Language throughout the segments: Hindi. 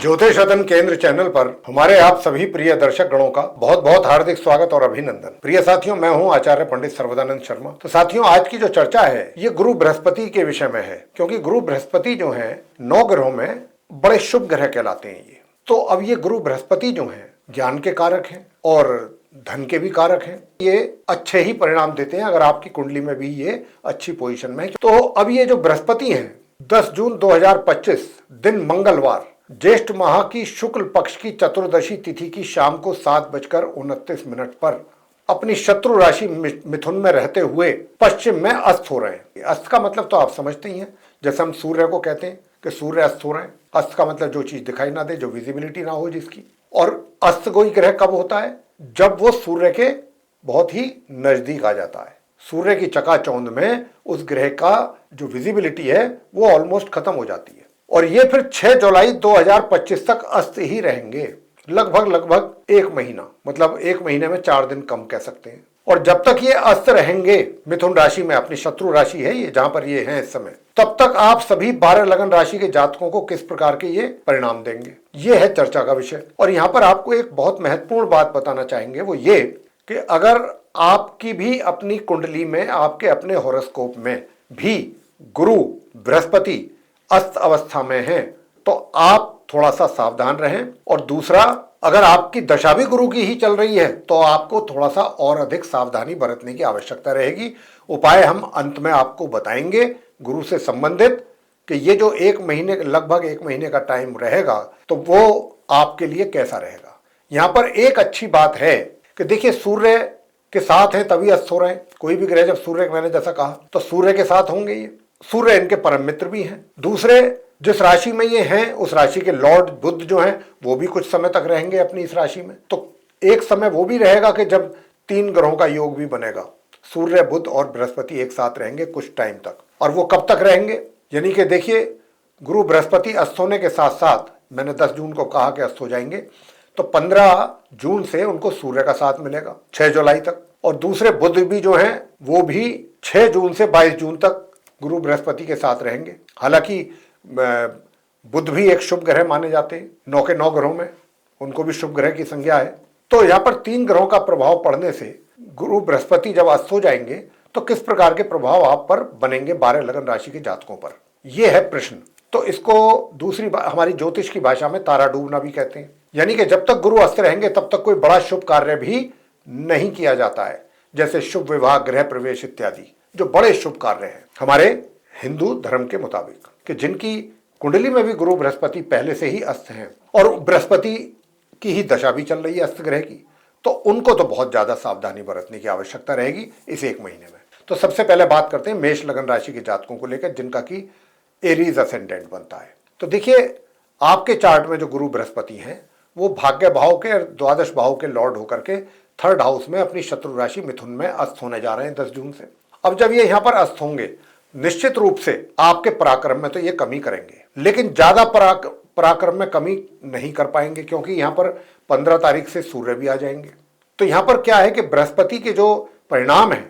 ज्योतिष रत्न केंद्र चैनल पर हमारे आप सभी प्रिय दर्शक गणों का बहुत बहुत हार्दिक स्वागत और अभिनंदन। प्रिय साथियों, मैं हूं आचार्य पंडित सर्वदानंद शर्मा। तो साथियों, आज की जो चर्चा है ये गुरु बृहस्पति के विषय में है, क्योंकि गुरु बृहस्पति जो है 9 ग्रहों में बड़े शुभ ग्रह कहलाते हैं। ये तो अब ये गुरु बृहस्पति जो है ज्ञान के कारक हैं और धन के भी कारक हैं। ये अच्छे ही परिणाम देते हैं अगर आपकी कुंडली में भी ये अच्छी पोजीशन में है। तो अब ये जो बृहस्पति है 10 जून 2025 दिन मंगलवार ज्येष्ठ माह की शुक्ल पक्ष की चतुर्दशी तिथि की शाम को 7:29 पर अपनी शत्रु राशि मिथुन में रहते हुए पश्चिम में अस्त हो रहे हैं। अस्त का मतलब तो आप समझते ही हैं, जैसे हम सूर्य को कहते हैं कि सूर्य अस्त हो रहे हैं। अस्त का मतलब जो चीज दिखाई ना दे, जो विजिबिलिटी ना हो जिसकी। और अस्त कोई ग्रह कब होता है? जब वो सूर्य के बहुत ही नजदीक आ जाता है। सूर्य की चकाचौंध में उस ग्रह का जो विजिबिलिटी है वो ऑलमोस्ट खत्म हो जाती है। और ये फिर 6 जुलाई 2025 तक अस्त ही रहेंगे, लगभग 1 महीना, मतलब 1 महीने में 4 दिन कम कह सकते हैं। और जब तक ये अस्त रहेंगे मिथुन राशि में, अपनी शत्रु राशि है ये जहां पर ये है इस समय, तब तक आप सभी 12 लगन राशि के जातकों को किस प्रकार के ये परिणाम देंगे, ये है चर्चा का विषय। और यहां पर आपको एक बहुत महत्वपूर्ण बात बताना चाहेंगे, वो ये कि अगर आपकी भी अपनी कुंडली में, आपके अपने हॉरोस्कोप में भी गुरु बृहस्पति अस्त अवस्था में है तो आप थोड़ा सा सावधान रहें। और दूसरा, अगर आपकी दशा भी गुरु की ही चल रही है तो आपको थोड़ा सा और अधिक सावधानी बरतने की आवश्यकता रहेगी। उपाय हम अंत में आपको बताएंगे गुरु से संबंधित, कि ये जो 1 महीने, लगभग 1 महीने का टाइम रहेगा तो वो आपके लिए कैसा रहेगा। यहां पर एक अच्छी बात है कि देखिए, सूर्य के साथ है तभी अस्त हो रहे हैं। कोई भी ग्रह जब सूर्य, मैंने जैसा कहा, तो सूर्य के साथ होंगे। ये सूर्य इनके परम मित्र भी हैं। दूसरे, जिस राशि में ये हैं उस राशि के लॉर्ड बुध जो हैं वो भी कुछ समय तक रहेंगे अपनी इस राशि में। तो एक समय वो भी रहेगा कि जब 3 ग्रहों का योग भी बनेगा, सूर्य, बुध और बृहस्पति एक साथ रहेंगे कुछ टाइम तक। और वो कब तक रहेंगे? यानी कि देखिए, गुरु बृहस्पति अस्त होने के साथ साथ, मैंने 10 जून को कहा कि अस्त हो जाएंगे, तो 15 जून से उनको सूर्य का साथ मिलेगा 6 जुलाई तक। और दूसरे बुध भी जो हैं वो भी 6 जून से 22 जून तक गुरु बृहस्पति के साथ रहेंगे। हालांकि बुध भी एक शुभ ग्रह माने जाते हैं, 9 के 9 ग्रहों में उनको भी शुभ ग्रह की संज्ञा है। तो यहाँ पर 3 ग्रहों का प्रभाव पड़ने से गुरु बृहस्पति जब अस्त हो जाएंगे तो किस प्रकार के प्रभाव आप पर बनेंगे 12 लगन राशि के जातकों पर, यह है प्रश्न। तो इसको दूसरी हमारी ज्योतिष की भाषा में तारा डूबना भी कहते हैं। यानी कि जब तक गुरु अस्त रहेंगे तब तक कोई बड़ा शुभ कार्य भी नहीं किया जाता है, जैसे शुभ विवाह, गृह प्रवेश इत्यादि, जो बड़े शुभ कार्य हैं हमारे हिंदू धर्म के मुताबिक, कि जिनकी कुंडली में भी गुरु बृहस्पति पहले से ही अस्त हैं और बृहस्पति की ही दशा भी चल रही है अस्त ग्रह की, तो उनको तो बहुत ज्यादा सावधानी बरतने की आवश्यकता रहेगी इस 1 महीने में। तो सबसे पहले बात करते हैं मेष लगन राशि के जातकों को लेकर, जिनका की एरीज असेंडेंट बनता है। तो देखिए, आपके चार्ट में जो गुरु बृहस्पति हैं वो भाग्य भाव के और द्वादश भाव के लॉर्ड होकर के 3rd हाउस में अपनी शत्रु राशि मिथुन में अस्त होने जा रहे हैं 10 जून से। अब जब ये यहां पर अस्त होंगे, निश्चित रूप से आपके पराक्रम में तो ये कमी करेंगे, लेकिन ज्यादा पराक्रम में कमी नहीं कर पाएंगे, क्योंकि यहां पर 15 तारीख से सूर्य भी आ जाएंगे। तो यहां पर क्या है कि बृहस्पति के जो परिणाम है,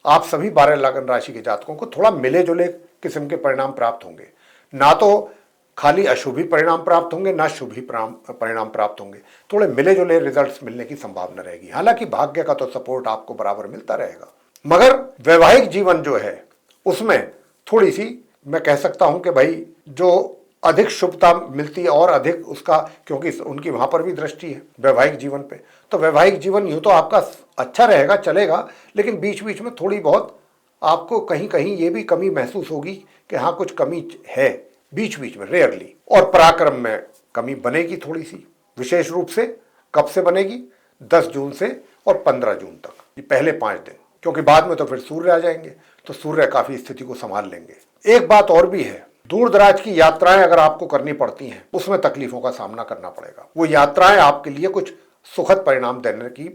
आप सभी 12 लगन राशि के जातकों को थोड़ा मिले जुले किस्म के परिणाम प्राप्त होंगे। ना तो खाली अशुभी परिणाम प्राप्त होंगे, ना शुभी परिणाम प्राप्त होंगे, थोड़े मिले जुले रिजल्ट्स मिलने की संभावना रहेगी। हालांकि भाग्य का तो सपोर्ट आपको बराबर मिलता रहेगा, मगर वैवाहिक जीवन जो है उसमें थोड़ी सी, मैं कह सकता हूं कि भाई, जो अधिक शुभता मिलती है और अधिक उसका, क्योंकि उनकी वहां पर भी दृष्टि है वैवाहिक जीवन पे, तो वैवाहिक जीवन यूं तो आपका अच्छा रहेगा, चलेगा, लेकिन बीच बीच में थोड़ी बहुत आपको कहीं कहीं ये भी कमी महसूस होगी कि हाँ कुछ कमी है बीच बीच में, रेयरली। और पराक्रम में कमी बनेगी थोड़ी सी, विशेष रूप से कब से बनेगी? 10 जून से और 15 जून तक, ये पहले 5 दिन, क्योंकि बाद में तो फिर सूर्य आ जाएंगे तो सूर्य काफी स्थिति को संभाल लेंगे। एक बात और भी है, दूर दराज की यात्राएं अगर आपको करनी पड़ती हैं उसमें तकलीफों का सामना करना पड़ेगा। वो यात्राएं आपके लिए कुछ सुखद परिणाम देने की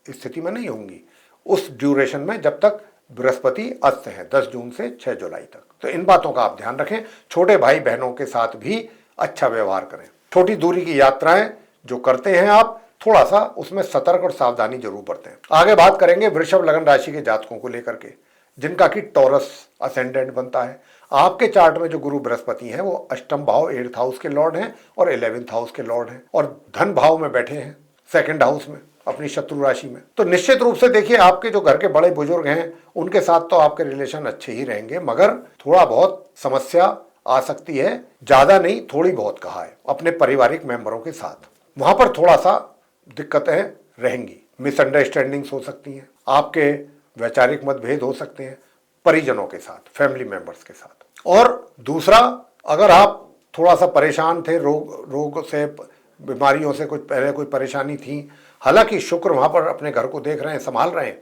स्थिति में नहीं होंगी उस ड्यूरेशन में, जब तक बृहस्पति अस्त है 10 जून से 6 जुलाई तक। तो इन बातों का आप ध्यान रखें। छोटे भाई बहनों के साथ भी अच्छा व्यवहार करें। छोटी दूरी की यात्राएं जो करते हैं आप, थोड़ा सा उसमें सतर्क और सावधानी जरूर बरतें। आगे बात करेंगे वृषभ लगन राशि के जातकों को लेकर के। जिनका कि टॉरस असेंडेंट बनता है। आपके चार्ट में जो गुरु बृहस्पति हैं वो अष्टम भाव 8th हाउस के लॉर्ड हैं और 11th हाउस के लॉर्ड हैं और धन भाव में बैठे हैं 2nd हाउस में अपनी शत्रु राशि में। तो निश्चित रूप से देखिए आपके जो घर के बड़े बुजुर्ग हैं उनके साथ तो आपके रिलेशन अच्छे ही रहेंगे, मगर थोड़ा बहुत समस्या आ सकती है, ज्यादा नहीं थोड़ी बहुत कहा है। अपने पारिवारिक मेंबरों के साथ वहां पर थोड़ा सा दिक्कतें रहेंगी, मिसअंडरस्टैंडिंग्स हो सकती हैं, आपके वैचारिक मतभेद हो सकते हैं परिजनों के साथ, फैमिली मेंबर्स के साथ। और दूसरा, अगर आप थोड़ा सा परेशान थे, रोग से, बीमारियों से कुछ पहले कोई परेशानी थी, हालांकि शुक्र वहां पर अपने घर को देख रहे हैं, संभाल रहे हैं,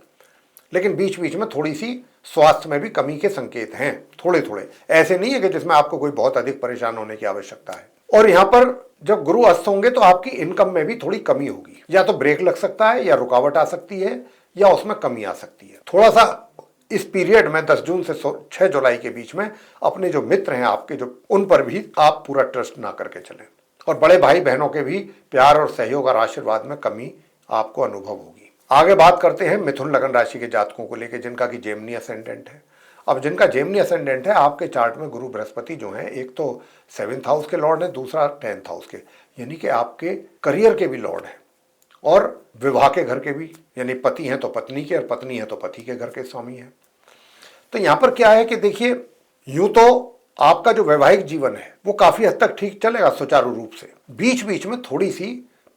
लेकिन बीच बीच में थोड़ी सी स्वास्थ्य में भी कमी के संकेत हैं, थोड़े थोड़े। ऐसे नहीं है कि जिसमें आपको कोई बहुत अधिक परेशान होने की आवश्यकता है। और यहाँ पर जब गुरु अस्त होंगे तो आपकी इनकम में भी थोड़ी कमी होगी, या तो ब्रेक लग सकता है, या रुकावट आ सकती है, या उसमें कमी आ सकती है। थोड़ा सा इस पीरियड में 10 जून से 6 जुलाई के बीच में अपने जो मित्र हैं आपके, जो उन पर भी आप पूरा ट्रस्ट ना करके चलें। और बड़े भाई बहनों के भी प्यार और सहयोग और आशीर्वाद में कमी आपको अनुभव होगी। आगे बात करते हैं मिथुन लगन राशि के जातकों को लेकर, जिनका कि जेमिनी असेंडेंट है। अब जिनका जेमिनी असेंडेंट है, आपके चार्ट में गुरु बृहस्पति जो हैं, एक तो 7th हाउस के लॉर्ड है, दूसरा 10th हाउस के, यानी कि आपके करियर के भी लॉर्ड है, और विवाह के घर के भी, यानी पति हैं तो पत्नी के और पत्नी है तो पति के घर के स्वामी हैं। तो यहां पर क्या है कि देखिए, यूं तो आपका जो वैवाहिक जीवन है वो काफी हद तक ठीक चलेगा सुचारू रूप से। बीच बीच में थोड़ी सी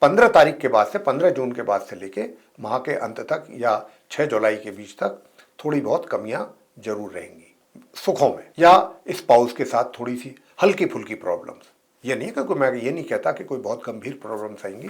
15 तारीख के बाद से, 15 जून के बाद से लेके माह के अंत तक या 6 जुलाई के बीच तक थोड़ी बहुत कमियां जरूर रहेंगी सुखों में, या स्पाउस के साथ थोड़ी सी हल्की फुल्की प्रॉब्लम्स। ये नहीं कि मैं ये नहीं कहता कि कोई बहुत गंभीर प्रॉब्लम्स आएंगी,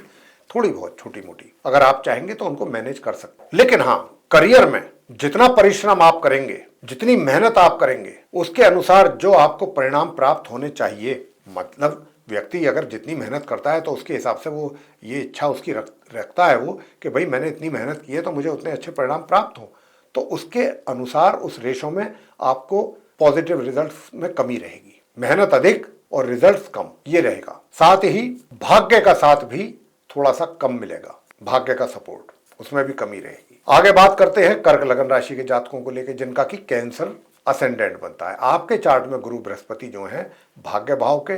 थोड़ी बहुत छोटी मोटी अगर आप चाहेंगे तो उनको मैनेज कर सकते हैं। लेकिन हाँ, करियर में जितना परिश्रम आप करेंगे, जितनी मेहनत आप करेंगे, उसके अनुसार जो आपको परिणाम प्राप्त होने चाहिए, मतलब व्यक्ति अगर जितनी मेहनत करता है तो उसके हिसाब से वो ये इच्छा उसकी रखता है वो कि भाई मैंने इतनी मेहनत की है तो मुझे उतने अच्छे परिणाम प्राप्त हो, तो उसके अनुसार उस रेशो में आपको पॉजिटिव रिजल्ट्स में कमी रहेगी। मेहनत अधिक और रिजल्ट्स कम, ये रहेगा। साथ ही भाग्य का साथ भी थोड़ा सा कम मिलेगा, भाग्य का सपोर्ट, उसमें भी कमी रहेगी। आगे बात करते हैं कर्क लगन राशि के जातकों को लेकर, जिनका कि कैंसर असेंडेंट बनता है। आपके चार्ट में गुरु बृहस्पति जो हैं भाग्य भाव के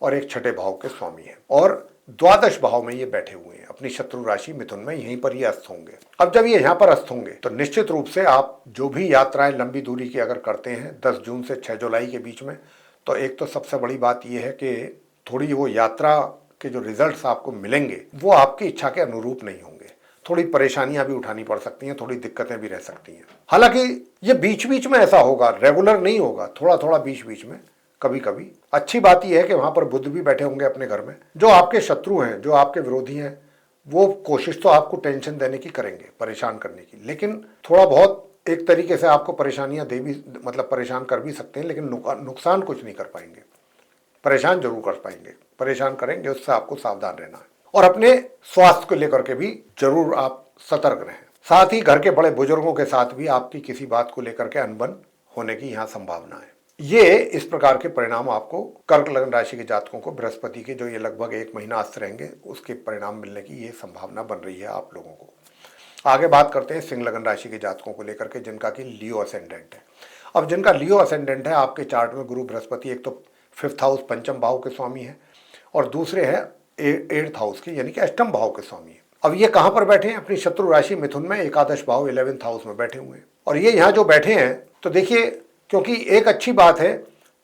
और एक 6ठे भाव के स्वामी हैं, और द्वादश भाव में ये बैठे हुए हैं अपनी शत्रु राशि मिथुन में, यहीं पर ये अस्त होंगे। अब जब ये यहाँ पर अस्त होंगे तो निश्चित रूप से आप जो भी यात्राएं लंबी दूरी की अगर करते हैं 10 जून से 6 जुलाई के बीच में, तो एक तो सबसे बड़ी बात यह है कि थोड़ी वो यात्रा के जो रिजल्ट्स आपको मिलेंगे वो आपकी इच्छा के अनुरूप नहीं होंगे, थोड़ी परेशानियां भी उठानी पड़ सकती हैं, थोड़ी दिक्कतें भी रह सकती हैं। हालांकि ये बीच बीच में ऐसा होगा, रेगुलर नहीं होगा, थोड़ा थोड़ा बीच बीच में कभी कभी। अच्छी बात यह है कि वहां पर बुध भी बैठे होंगे अपने घर में। जो आपके शत्रु हैं, जो आपके विरोधी हैं, वो कोशिश तो आपको टेंशन देने की करेंगे, परेशान करने की, लेकिन थोड़ा बहुत एक तरीके से आपको परेशानियां दे भी, मतलब परेशान कर भी सकते हैं, लेकिन नुकसान कुछ नहीं कर पाएंगे, परेशान जरूर कर पाएंगे, परेशान करेंगे, उससे आपको सावधान रहना है। और अपने स्वास्थ्य को लेकर के भी जरूर आप सतर्क रहें। साथ ही घर के बड़े बुजुर्गों के साथ भी आपकी किसी बात को लेकर के अनबन होने की यहाँ संभावना है। ये इस प्रकार के परिणाम आपको कर्क लगन राशि के जातकों को बृहस्पति के जो ये लगभग 1 महीना अस्त रहेंगे उसके परिणाम मिलने की ये संभावना बन रही है आप लोगों को। आगे बात करते हैं सिंह लगन राशि के जातकों को लेकर के, जिनका कि लियो असेंडेंट है। अब जिनका लियो असेंडेंट है, आपके चार्ट में गुरु बृहस्पति एक तो 5th हाउस पंचम भाव के स्वामी है, और दूसरे है 8th हाउस के, यानी कि अष्टम भाव के स्वामी है। अब ये कहां पर बैठे हैं? अपनी शत्रु राशि मिथुन में एकादश भाव 11th हाउस में बैठे हुए हैं। और ये यहाँ जो बैठे हैं, तो देखिए, क्योंकि एक अच्छी बात है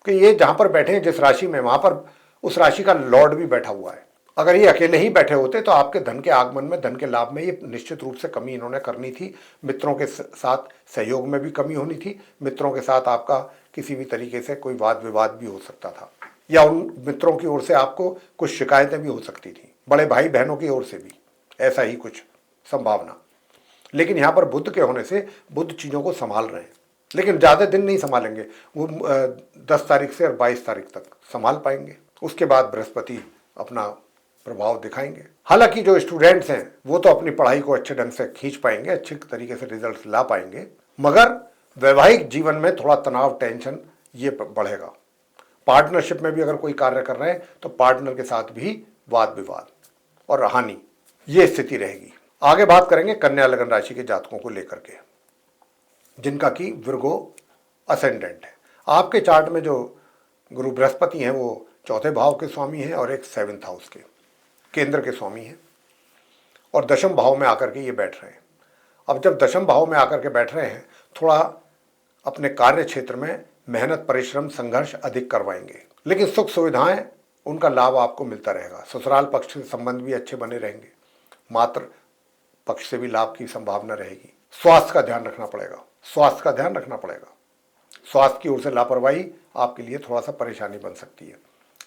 कि ये जहां पर बैठे हैं जिस राशि में, वहां पर उस राशि का लॉर्ड भी बैठा हुआ है। अगर ये अकेले ही बैठे होते तो आपके धन के आगमन में, धन के लाभ में ये निश्चित रूप से कमी इन्होंने करनी थी। मित्रों के साथ सहयोग में भी कमी होनी थी, मित्रों के साथ आपका किसी भी तरीके से कोई वाद विवाद भी हो सकता था, या उन मित्रों की ओर से आपको कुछ शिकायतें भी हो सकती थी, बड़े भाई बहनों की ओर से भी ऐसा ही कुछ संभावना। लेकिन यहाँ पर बुध के होने से बुध चीज़ों को संभाल रहे हैं, लेकिन ज़्यादा दिन नहीं संभालेंगे, वो 10 तारीख से और 22 तारीख तक संभाल पाएंगे। उसके बाद बृहस्पति अपना प्रभाव दिखाएंगे। हालांकि जो स्टूडेंट्स हैं वो तो अपनी पढ़ाई को अच्छे ढंग से खींच पाएंगे, अच्छे तरीके से रिजल्ट ला पाएंगे, मगर वैवाहिक जीवन में थोड़ा तनाव, टेंशन ये बढ़ेगा। पार्टनरशिप में भी अगर कोई कार्य कर रहे हैं तो पार्टनर के साथ भी वाद विवाद और हानि, ये स्थिति रहेगी। आगे बात करेंगे कन्या लगन राशि के जातकों को लेकर के, जिनका कि विर्गो असेंडेंट है। आपके चार्ट में जो गुरु बृहस्पति हैं वो चौथे भाव के स्वामी हैं और एक 7th हाउस के केंद्र के स्वामी हैं और दशम भाव में आकर के ये बैठ रहे हैं। अब जब दशम भाव में आकर के बैठ रहे हैं, थोड़ा अपने कार्य क्षेत्र में मेहनत, परिश्रम, संघर्ष अधिक करवाएंगे, लेकिन सुख सुविधाएं उनका लाभ आपको मिलता रहेगा। ससुराल पक्ष से संबंध भी अच्छे बने रहेंगे, मातृ पक्ष से भी लाभ की संभावना रहेगी। स्वास्थ्य का ध्यान रखना पड़ेगा, स्वास्थ्य का ध्यान रखना पड़ेगा। स्वास्थ्य की ओर से लापरवाही आपके लिए थोड़ा सा परेशानी बन सकती है।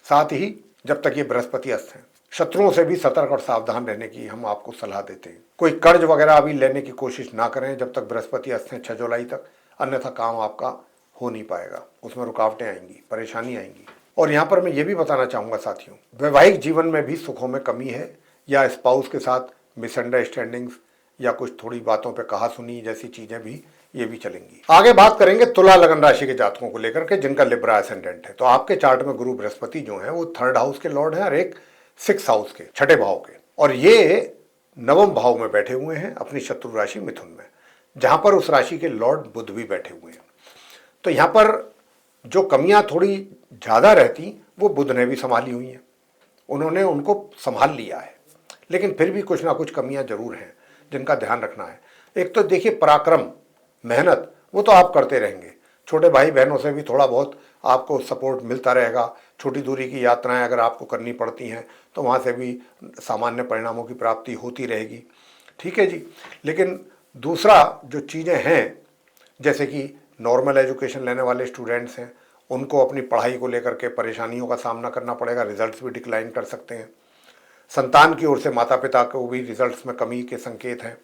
साथ ही जब तक ये बृहस्पति अस्त हैं, शत्रुओं से भी सतर्क और सावधान रहने की हम आपको सलाह देते हैं। कोई कर्ज वगैरह अभी लेने की कोशिश ना करें जब तक बृहस्पति अस्त हैं 6 जुलाई तक, अन्यथा काम आपका हो नहीं पाएगा, उसमें रुकावटें आएंगी, परेशानी आएंगी। और यहाँ पर मैं ये भी बताना चाहूँगा साथियों, वैवाहिक जीवन में भी सुखों में कमी है या स्पाउस के साथ मिसअंडरस्टैंडिंग्स या कुछ थोड़ी बातों पे कहा सुनी जैसी चीजें भी ये भी चलेंगी। आगे बात करेंगे तुला लगन राशि के जातकों को लेकर के जिनका लिब्रा एसेंडेंट है। तो आपके चार्ट में गुरु बृहस्पति जो है वो 3rd हाउस के लॉर्ड हैं और एक 6th हाउस के, छठे भाव के, और ये 9वें भाव में बैठे हुए हैं अपनी शत्रु राशि मिथुन में, जहां पर उस राशि के लॉर्ड बुध भी बैठे हुए हैं। तो यहाँ पर जो कमियां थोड़ी ज्यादा रहती वो बुध ने भी संभाली हुई हैं, उन्होंने उनको संभाल लिया है, लेकिन फिर भी कुछ ना कुछ कमियां जरूर हैं जिनका ध्यान रखना है। एक तो देखिए पराक्रम, मेहनत वो तो आप करते रहेंगे, छोटे भाई बहनों से भी थोड़ा बहुत आपको सपोर्ट मिलता रहेगा। छोटी दूरी की यात्राएं अगर आपको करनी पड़ती हैं तो वहाँ से भी सामान्य परिणामों की प्राप्ति होती रहेगी, ठीक है जी। लेकिन दूसरा जो चीज़ें हैं, जैसे कि नॉर्मल एजुकेशन लेने वाले स्टूडेंट्स हैं, उनको अपनी पढ़ाई को लेकर के परेशानियों का सामना करना पड़ेगा, रिजल्ट्स भी डिक्लाइन कर सकते हैं। संतान की ओर से माता पिता को भी रिजल्ट्स में कमी के संकेत हैं।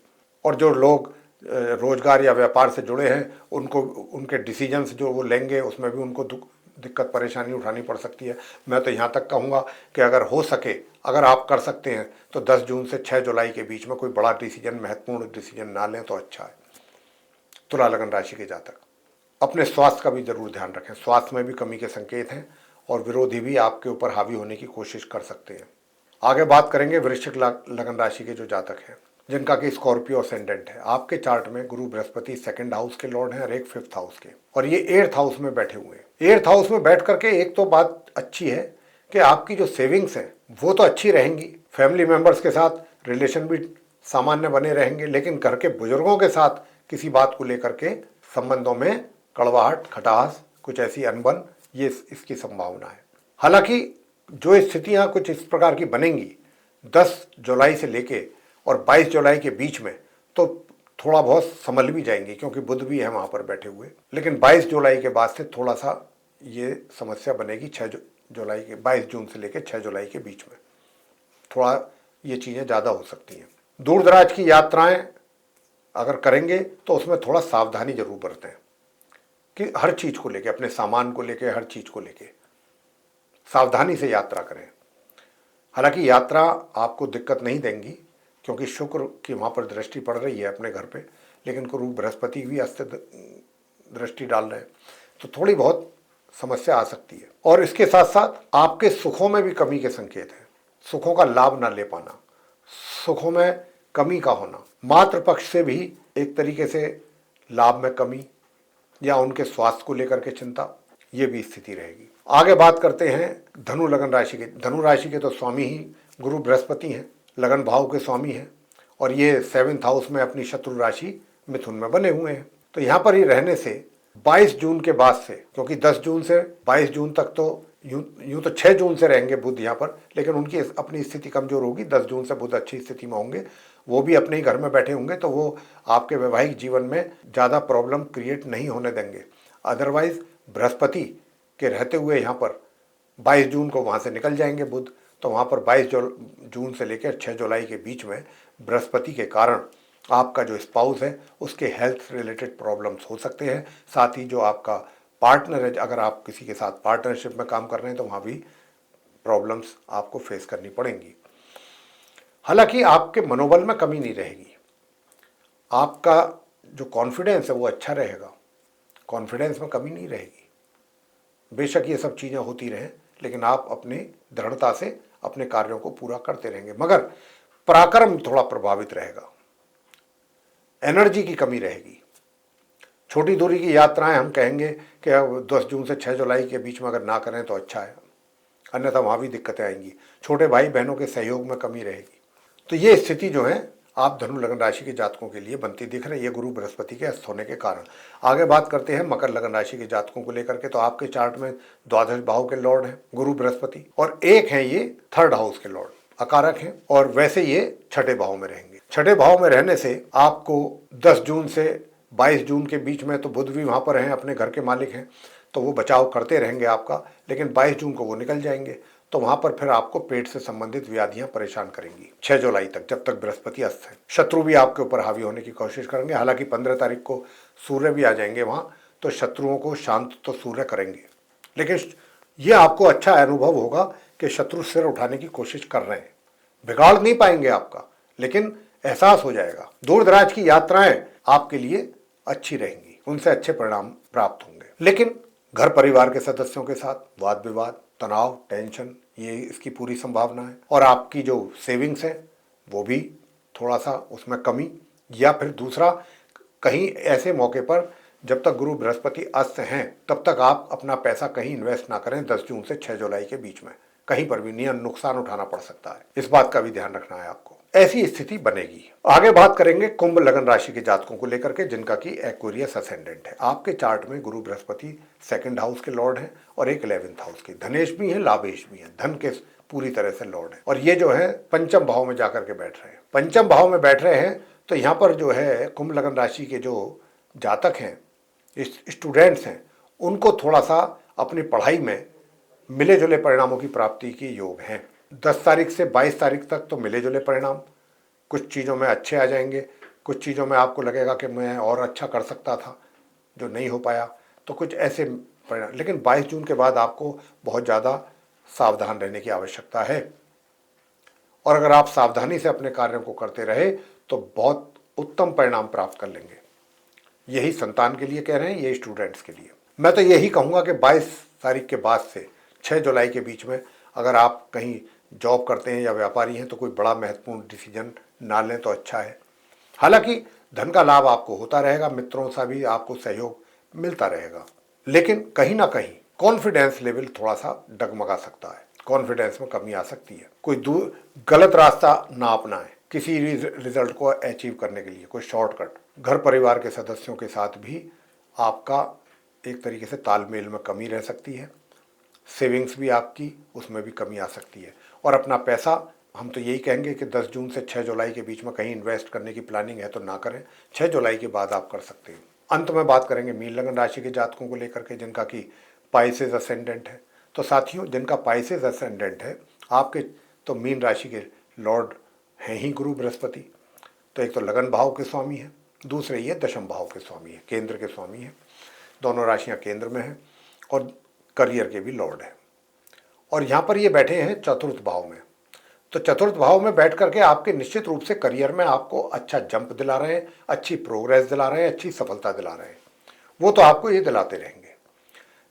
और जो लोग रोजगार या व्यापार से जुड़े हैं उनको उनके डिसीजंस जो वो लेंगे उसमें भी उनको दिक्कत परेशानी उठानी पड़ सकती है। मैं तो यहाँ तक कहूँगा कि अगर हो सके, अगर आप कर सकते हैं तो 10 जून से 6 जुलाई के बीच में कोई बड़ा डिसीजन, महत्वपूर्ण डिसीजन ना लें तो अच्छा है। तुला लगन राशि के जातक अपने स्वास्थ्य का भी जरूर ध्यान रखें, स्वास्थ्य में भी कमी के संकेत हैं और विरोधी भी आपके ऊपर हावी होने की कोशिश कर सकते हैं। आगे बात करेंगे वृश्चिक लगन राशि के जो जातक हैं जिनका कि स्कॉर्पियो असेंडेंट है। आपके चार्ट में गुरु बृहस्पति 2nd हाउस के लॉर्ड हैं और एक 5th हाउस के, और ये 8th हाउस में बैठे हुए हैं। 8th हाउस में बैठ करके एक तो बात अच्छी है कि आपकी जो सेविंग्स हैं वो तो अच्छी रहेंगी, फैमिली मेंबर्स के साथ रिलेशन भी सामान्य बने रहेंगे, लेकिन घर के बुजुर्गों के साथ किसी बात को लेकर के संबंधों में कड़वाहट, खटास, कुछ ऐसी अनबन, ये इसकी संभावना है। हालांकि जो स्थितियां कुछ इस प्रकार की बनेंगी 10 जुलाई से लेके और 22 जुलाई के बीच में, तो थोड़ा बहुत संभल भी जाएंगी क्योंकि बुध भी है वहाँ पर बैठे हुए। लेकिन 22 जुलाई के बाद से थोड़ा सा ये समस्या बनेगी, 22 जून से लेकर 6 जुलाई के बीच में थोड़ा ये चीज़ें ज़्यादा हो सकती हैं। दूर दराज की यात्राएं अगर करेंगे तो उसमें थोड़ा सावधानी जरूर बरतें कि हर चीज़ को लेके, अपने सामान को लेके, हर चीज़ को लेके सावधानी से यात्रा करें। हालांकि यात्रा आपको दिक्कत नहीं देंगी क्योंकि शुक्र की वहाँ पर दृष्टि पड़ रही है अपने घर पे, लेकिन गुरु बृहस्पति भी अस्त दृष्टि डाल रहे हैं, तो थोड़ी बहुत समस्या आ सकती है। और इसके साथ साथ आपके सुखों में भी कमी के संकेत हैं, सुखों का लाभ ना ले पाना, सुखों में कमी का होना, मातृ पक्ष से भी एक तरीके से लाभ में कमी या उनके स्वास्थ्य को लेकर के चिंता, ये भी स्थिति रहेगी। आगे बात करते हैं धनु लगन राशि के। धनु राशि के तो स्वामी ही गुरु बृहस्पति हैं, लगन भाव के स्वामी हैं, और ये 7th हाउस में अपनी शत्रु राशि मिथुन में बने हुए हैं। तो यहाँ पर ही रहने से 22 जून के बाद से, क्योंकि 10 जून से 22 जून तक तो यूं तो 6 जून से रहेंगे बुध यहाँ पर, लेकिन उनकी अपनी स्थिति कमजोर होगी। 10 जून से बुध अच्छी स्थिति में होंगे, वो भी अपने ही घर में बैठे होंगे, तो वो आपके वैवाहिक जीवन में ज़्यादा प्रॉब्लम क्रिएट नहीं होने देंगे। अदरवाइज बृहस्पति के रहते हुए यहाँ पर 22 जून को वहाँ से निकल जाएंगे बुध, तो वहाँ पर 22 जून से लेकर 6 जुलाई के बीच में बृहस्पति के कारण आपका जो स्पाउस है उसके हेल्थ रिलेटेड प्रॉब्लम्स हो सकते हैं। साथ ही जो आपका पार्टनर है, अगर आप किसी के साथ पार्टनरशिप में काम कर रहे हैं तो वहाँ भी प्रॉब्लम्स आपको फेस करनी पड़ेंगी। हालांकि आपके मनोबल में कमी नहीं रहेगी, आपका जो कॉन्फिडेंस है वो अच्छा रहेगा, कॉन्फिडेंस में कमी नहीं रहेगी। बेशक ये सब चीज़ें होती रहें, लेकिन आप अपनी दृढ़ता से अपने कार्यों को पूरा करते रहेंगे, मगर पराक्रम थोड़ा प्रभावित रहेगा, एनर्जी की कमी रहेगी। छोटी दूरी की यात्राएं हम कहेंगे कि अब 10 जून से 6 जुलाई के बीच में अगर ना करें तो अच्छा है, अन्यथा वहाँ भी दिक्कतें आएंगी, छोटे भाई बहनों के सहयोग में कमी रहेगी। तो ये स्थिति जो है आप धनु लगन राशि के जातकों के लिए बनती दिख रही है, गुरु बृहस्पति के अस्त होने के कारण। आगे बात करते हैं मकर लगन राशि के जातकों को लेकर के। तो आपके चार्ट में द्वादश भाव के लॉर्ड हैं गुरु बृहस्पति, और एक हैं ये थर्ड हाउस के लॉर्ड, अकारक हैं, और वैसे ये छठे भाव में रहेंगे। छठे भाव में रहने से आपको 10 जून से 22 जून के बीच में तो बुध भी वहां पर हैं, अपने घर के मालिक हैं, तो वो बचाव करते रहेंगे आपका, लेकिन 22 जून को वो निकल जाएंगे, तो वहां पर फिर आपको पेट से संबंधित व्याधियां परेशान करेंगी 6 जुलाई तक, जब तक बृहस्पति अस्त है। शत्रु भी आपके ऊपर हावी होने की कोशिश करेंगे। हालांकि 15 तारीख को सूर्य भी आ जाएंगे वहां, तो शत्रुओं को शांत तो सूर्य करेंगे, लेकिन ये आपको अच्छा अनुभव होगा कि शत्रु सिर उठाने की कोशिश कर रहे हैं। बिगाड़ नहीं पाएंगे आपका, लेकिन एहसास हो जाएगा। दूर दराज की यात्राएं आपके लिए अच्छी रहेंगी, उनसे अच्छे परिणाम प्राप्त होंगे। लेकिन घर परिवार के सदस्यों के साथ वाद विवाद, तनाव, टेंशन, ये इसकी पूरी संभावना है। और आपकी जो सेविंग्स है वो भी थोड़ा सा उसमें कमी, या फिर दूसरा कहीं ऐसे मौके पर जब तक गुरु बृहस्पति अस्त हैं तब तक आप अपना पैसा कहीं इन्वेस्ट ना करें 10 जून से 6 जुलाई के बीच में, कहीं पर भी नहीं, नुकसान उठाना पड़ सकता है। इस बात का भी ध्यान रखना है आपको, ऐसी स्थिति बनेगी। आगे बात करेंगे कुंभ लगन राशि के जातकों को लेकर के, जिनका की एक्वेरियस असेंडेंट है। आपके चार्ट में गुरु बृहस्पति सेकंड हाउस के लॉर्ड हैं और एक 11th हाउस के, धनेश भी है, लाभेश भी है, धन के पूरी तरह से लॉर्ड है। और ये जो है पंचम भाव में जाकर के बैठ रहे हैं। पंचम भाव में बैठ रहे हैं तो यहाँ पर जो है कुंभ लगन राशि के जो जातक हैं, स्टूडेंट्स हैं, उनको थोड़ा सा अपनी पढ़ाई में मिले जुले परिणामों की प्राप्ति के योग हैं। 10 तारीख से 22 तारीख तक तो मिले जुले परिणाम, कुछ चीज़ों में अच्छे आ जाएंगे, कुछ चीज़ों में आपको लगेगा कि मैं और अच्छा कर सकता था जो नहीं हो पाया, तो कुछ ऐसे परिणाम। लेकिन 22 जून के बाद आपको बहुत ज़्यादा सावधान रहने की आवश्यकता है, और अगर आप सावधानी से अपने कार्यों को करते रहे तो बहुत उत्तम परिणाम प्राप्त कर लेंगे। यही संतान के लिए कह रहे हैं, यही स्टूडेंट्स के लिए। मैं तो यही कहूँगा कि 22 तारीख के बाद से 6 जुलाई के बीच में अगर आप कहीं जॉब करते हैं या व्यापारी हैं तो कोई बड़ा महत्वपूर्ण डिसीजन ना लें तो अच्छा है। हालांकि धन का लाभ आपको होता रहेगा, मित्रों से भी आपको सहयोग मिलता रहेगा, लेकिन कहीं ना कहीं कॉन्फिडेंस लेवल थोड़ा सा डगमगा सकता है, कॉन्फिडेंस में कमी आ सकती है। कोई गलत रास्ता ना अपनाएं किसी रिजल्ट को अचीव करने के लिए, कोई शॉर्टकट। घर परिवार के सदस्यों के साथ भी आपका एक तरीके से तालमेल में कमी रह सकती है। सेविंग्स भी आपकी, उसमें भी कमी आ सकती है। और अपना पैसा हम तो यही कहेंगे कि 10 जून से 6 जुलाई के बीच में कहीं इन्वेस्ट करने की प्लानिंग है तो ना करें, 6 जुलाई के बाद आप कर सकते हैं। अंत में बात करेंगे मीन लगन राशि के जातकों को लेकर के, जिनका कि पाइसेस असेंडेंट है। तो साथियों, जिनका पाइसेस असेंडेंट है आपके, तो मीन राशि के लॉर्ड हैं ही गुरु बृहस्पति। तो एक तो लगन भाव के स्वामी है, दूसरे ये दशम भाव के स्वामी है, केंद्र के स्वामी है। दोनों राशियां केंद्र में हैं और करियर के भी लॉर्ड है। और यहाँ पर ये बैठे हैं चतुर्थ भाव में। तो चतुर्थ भाव में बैठ करके आपके निश्चित रूप से करियर में आपको अच्छा जंप दिला रहे हैं, अच्छी प्रोग्रेस दिला रहे हैं, अच्छी सफलता दिला रहे हैं। वो तो आपको ये दिलाते रहेंगे,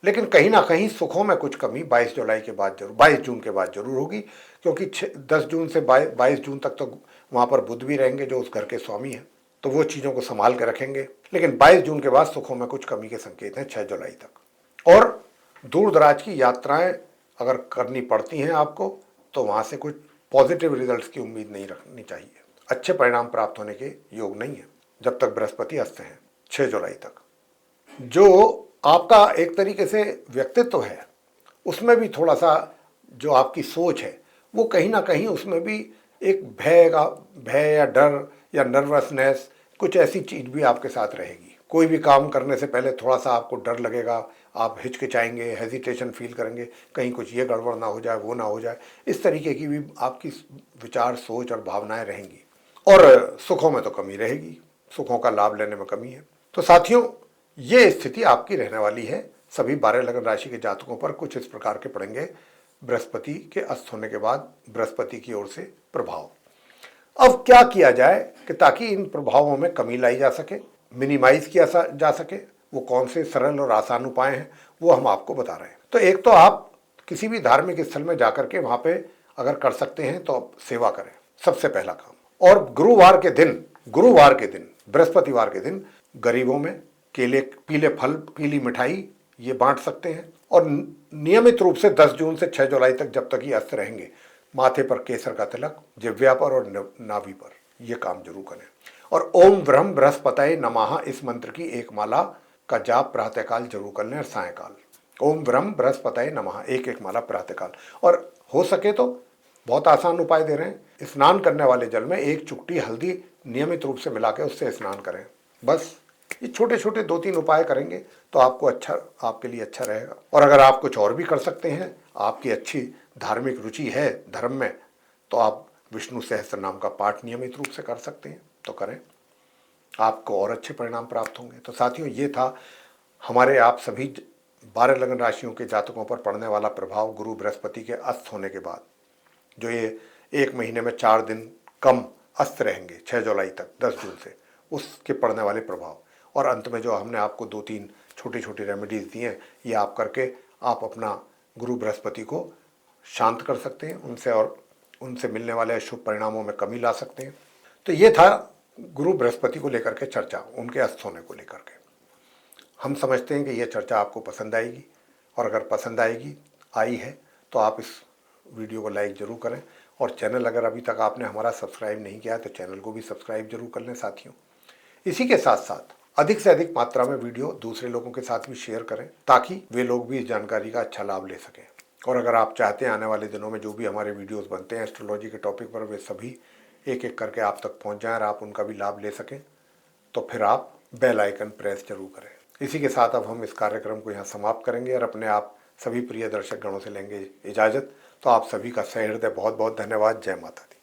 लेकिन कहीं ना कहीं सुखों में कुछ कमी 22 जुलाई के बाद जरूर, 22 जून के बाद जरूर होगी, क्योंकि 10 जून से 22 जून तक तो वहाँ पर बुध भी रहेंगे जो उस घर के स्वामी हैं, तो वो चीज़ों को संभाल के रखेंगे। लेकिन 22 जून के बाद सुखों में कुछ कमी के संकेत हैं 6 जुलाई तक। और दूर दराज की यात्राएं अगर करनी पड़ती हैं आपको, तो वहाँ से कुछ पॉजिटिव रिजल्ट्स की उम्मीद नहीं रखनी चाहिए। अच्छे परिणाम प्राप्त होने के योग नहीं है जब तक बृहस्पति अस्त हैं 6 जुलाई तक। जो आपका एक तरीके से व्यक्तित्व है, उसमें भी थोड़ा सा जो आपकी सोच है वो कहीं ना कहीं उसमें भी एक भय या डर या नर्वसनेस, कुछ ऐसी चीज़ भी आपके साथ रहेगी। कोई भी काम करने से पहले थोड़ा सा आपको डर लगेगा, आप हिचकिचाएंगे, हेजिटेशन फील करेंगे, कहीं कुछ ये गड़बड़ ना हो जाए, वो ना हो जाए। इस तरीके की भी आपकी विचार, सोच और भावनाएं रहेंगी। और सुखों में तो कमी रहेगी, सुखों का लाभ लेने में कमी है। तो साथियों, ये स्थिति आपकी रहने वाली है। सभी 12 लगन राशि के जातकों पर कुछ इस प्रकार के पड़ेंगे बृहस्पति के अस्त होने के बाद बृहस्पति की ओर से प्रभाव। अब क्या किया जाए कि ताकि इन प्रभावों में कमी लाई जा सके, मिनिमाइज किया जा सके, वो कौन से सरल और आसान उपाय हैं वो हम आपको बता रहे हैं। तो एक तो आप किसी भी धार्मिक स्थल में जाकर के वहाँ पे अगर कर सकते हैं तो आप सेवा करें, सबसे पहला काम। और गुरुवार के दिन, बृहस्पतिवार के दिन गरीबों में केले, पीले फल, पीली मिठाई ये बांट सकते हैं। और नियमित रूप से 10 जून से 6 जुलाई तक, जब तक ये अस्त रहेंगे, माथे पर केसर का तिलक, जिह्वा पर और नाभि पर ये काम जरूर करें। और ओम ब्रह्म बृहस्पतये नमः इस मंत्र की एक माला का जाप प्रातःकाल जरूर कर लें और सायंकाल। ओम ब्रह्म बृहस्पतये नमः एक माला प्रातःकाल। और हो सके तो बहुत आसान उपाय दे रहे हैं, स्नान करने वाले जल में 1 चुटकी हल्दी नियमित रूप से मिला के उससे स्नान करें। बस ये छोटे छोटे 2-3 उपाय करेंगे तो आपके लिए अच्छा रहेगा। और अगर आप कुछ और भी कर सकते हैं, आपकी अच्छी धार्मिक रुचि है धर्म में, तो आप विष्णु सहस्त्र नाम का पाठ नियमित रूप से कर सकते हैं, तो करें, आपको और अच्छे परिणाम प्राप्त होंगे। तो साथियों, ये था हमारे आप सभी 12 लग्न राशियों के जातकों पर पड़ने वाला प्रभाव गुरु बृहस्पति के अस्त होने के बाद, जो ये 1 महीने में 4 दिन कम अस्त रहेंगे 6 जुलाई तक, 10 जून से, उसके पड़ने वाले प्रभाव। और अंत में जो हमने आपको 2-3 छोटी छोटी रेमेडीज़ दी हैं, ये आप करके आप अपना गुरु बृहस्पति को शांत कर सकते हैं उनसे, और उनसे मिलने वाले शुभ परिणामों में कमी ला सकते हैं। तो ये था गुरु बृहस्पति को लेकर के चर्चा, उनके अस्त होने को लेकर के। हम समझते हैं कि यह चर्चा आपको पसंद आएगी, और अगर पसंद आई है तो आप इस वीडियो को लाइक ज़रूर करें। और चैनल अगर अभी तक आपने हमारा सब्सक्राइब नहीं किया है तो चैनल को भी सब्सक्राइब जरूर कर लें साथियों। इसी के साथ साथ अधिक से अधिक मात्रा में वीडियो दूसरे लोगों के साथ भी शेयर करें, ताकि वे लोग भी इस जानकारी का अच्छा लाभ ले सकें। और अगर आप चाहते हैं आने वाले दिनों में जो भी हमारे वीडियोस बनते हैं एस्ट्रोलॉजी के टॉपिक पर, वे सभी एक एक करके आप तक पहुंच जाएं और आप उनका भी लाभ ले सकें, तो फिर आप बेल आइकन प्रेस जरूर करें। इसी के साथ अब हम इस कार्यक्रम को यहाँ समाप्त करेंगे और अपने आप सभी प्रिय दर्शक गणों से लेंगे इजाज़त। तो आप सभी का सहृदय बहुत बहुत धन्यवाद। जय माता दी।